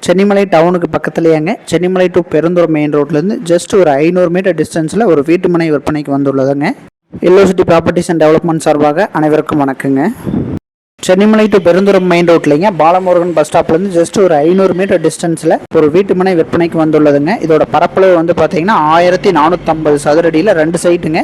சென்னிமலை டவுனுக்கு பக்கத்துலேயேங்க. Chennimalai to Perundurai main ரோட்லேருந்து ஜஸ்ட் ஒரு 500 மீட்டர் டிஸ்டன்ஸில் ஒரு வீட்டு மனை விற்பனைக்கு வந்துள்ளதுங்க. Yellow city properties and development சார்பாக அனைவருக்கும் வணக்கங்க. சென்னிமலை டு பெருந்துறை மெயின் ரோட்லேங்க பாலமுருகன் பஸ் ஸ்டாப்லேருந்து ஜஸ்ட் ஒரு 500 மீட்டர் டிஸ்டன்ஸில் ஒரு வீட்டு மனை விற்பனைக்கு வந்துள்ளதுங்க. இதோட பரப்பளவு வந்து பார்த்தீங்கன்னா 1450 சதுரடியில் 2 சைட்டுங்க.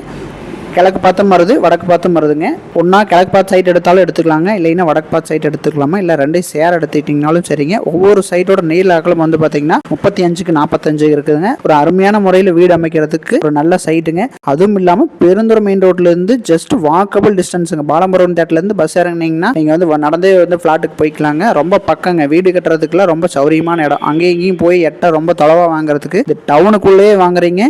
கிழக்கு பார்த்தும் வருது, வடக்கு பார்த்தும் வருதுங்க. ஒன்றா கிழக்கு பார்த்து சைட் எடுத்தாலும் எடுத்துக்கலாங்க, இல்லைன்னா வடக்கு பார்த்து சைட் எடுத்துக்கலாமா, இல்லை ரெண்டையும் சேர் எடுத்துக்கிட்டிங்கனாலும் சரிங்க. ஒவ்வொரு சைட்டோட நீள அகலம் வந்து பார்த்தீங்கன்னா 35க்கு 45 இருக்குதுங்க. ஒரு அருமையான முறையில் வீடு அமைக்கிறதுக்கு ஒரு நல்ல சைட்டுங்க. அதுவும் இல்லாமல் பெருந்துறை மெயின் ரோட்லேருந்து ஜஸ்ட் வாக்கபிள் டிஸ்டன்ஸுங்க. பாலமுருகன் தேட்டர்லேருந்து பஸ் இறங்கினீங்கன்னா நீங்கள் வந்து நடந்தே வந்து ஃப்ளாட்டுக்கு போய்க்கலாங்க. ரொம்ப பக்கங்க. வீடு கட்டுறதுக்குலாம் ரொம்ப சௌரியமான இடம். அங்கேயும் இங்கேயும் போய் எட்ட ரொம்ப தொலைவாக வாங்குறதுக்கு இந்த டவுனுக்குள்ளேயே வாங்குறீங்க.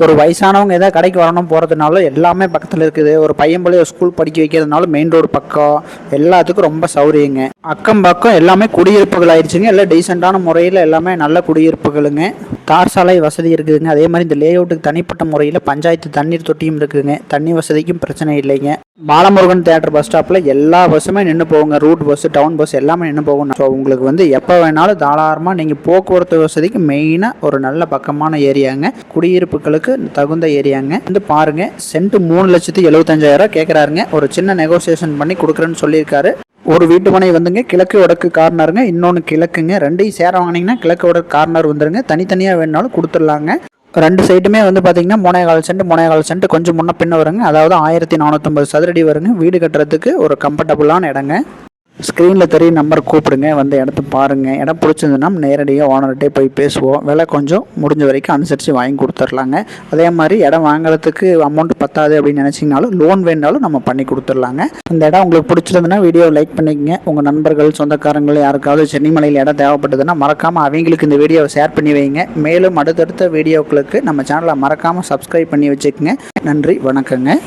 ஒரு வயசானவங்க ஏதாவது கடைக்கு வரணும் போகிறதுனால எல்லாமே பக்கத்தில் இருக்குது. ஒரு பையன் போல ஸ்கூல் படிக்க வைக்கிறதுனால மெயின் ரோடு பக்கம் எல்லாத்துக்கும் ரொம்ப சௌரியங்க. அக்கம் பக்கம் எல்லாமே குடியிருப்புகள் ஆயிடுச்சுங்க. எல்லாம் டீசெண்டான முறையில் எல்லாமே நல்ல குடியிருப்புகளுங்க. தார் சாலை வசதி இருக்குதுங்க. அதே மாதிரி இந்த லே அவுட்டுக்கு தனிப்பட்ட முறையில் பஞ்சாயத்து தண்ணீர் தொட்டியும் இருக்குதுங்க. தண்ணி வசதிக்கும் பிரச்சனை இல்லைங்க. பாலமுருகன் தேட்டர் பஸ் ஸ்டாப்பில் எல்லா பஸ்ஸுமே நின்று போகுங்க. ரூட் பஸ், டவுன் பஸ் எல்லாமே நின்று போகும். ஸோ உங்களுக்கு வந்து எப்போ வேணாலும் தாராளமாக நீங்கள் போக்குவரத்து வசதிக்கு மெயினாக ஒரு நல்ல பக்கமான ஏரியாங்க. குடியிருப்புகளுக்கு தகுந்த ஏரியாங்க. வந்து பாருங்க, சென்ட் 3,75,000 கேட்குறாருங்க. ஒரு சின்ன நெகோசியேஷன் பண்ணி கொடுக்குறேன்னு சொல்லியிருக்காரு. ஒரு வீட்டு மனை வந்துங்க கிழக்கு வடக்கு கார்னருங்க, இன்னொன்று கிழக்குங்க. ரெண்டையும் சேர வாங்கினீங்கன்னா கிழக்கு வடக்கு கார்னர் வந்துருங்க. தனித்தனியாக வேணாலும் கொடுத்துடலாங்க. 2 சைட்டுமே வந்து பார்த்தீங்கன்னா 3,4 சென்ட் கொஞ்சம் முன்ன பின்ன வருங்க. அதாவது 1450 சதுரடி வருங்க. வீடு கட்டுறதுக்கு ஒரு கம்ஃபர்டபுளான இடங்க. ஸ்க்ரீனில் தெரிய நம்பர் கூப்பிடுங்க, வந்து இடத்த பாருங்கள். இடம் பிடிச்சிருந்துன்னா நேரடியாக ஓனர்கிட்டே போய் பேசுவோம். விலை கொஞ்சம் முடிஞ்ச வரைக்கும் அனுசரித்து வாங்கி கொடுத்துர்லாங்க. அதே மாதிரி இடம் வாங்குறதுக்கு அமௌண்ட் பத்தாது அப்படின்னு நினச்சிங்கனாலும் லோன் வேணாலும் நம்ம பண்ணி கொடுத்துர்லாங்க. இந்த இடம் உங்களுக்கு பிடிச்சிருந்துன்னா வீடியோ லைக் பண்ணிக்கங்க. உங்கள் நண்பர்கள் சொந்தக்காரங்கள் யாருக்காவது சென்னிமலையில் இடம் தேவைப்பட்டதுன்னா மறக்காமல் அவங்களுக்கு இந்த வீடியோவை ஷேர் பண்ணி வைங்க. மேலும் அடுத்தடுத்த வீடியோக்களுக்கு நம்ம சேனலை மறக்காமல் சப்ஸ்கிரைப் பண்ணி வச்சுக்கோங்க. நன்றி, வணக்கங்க.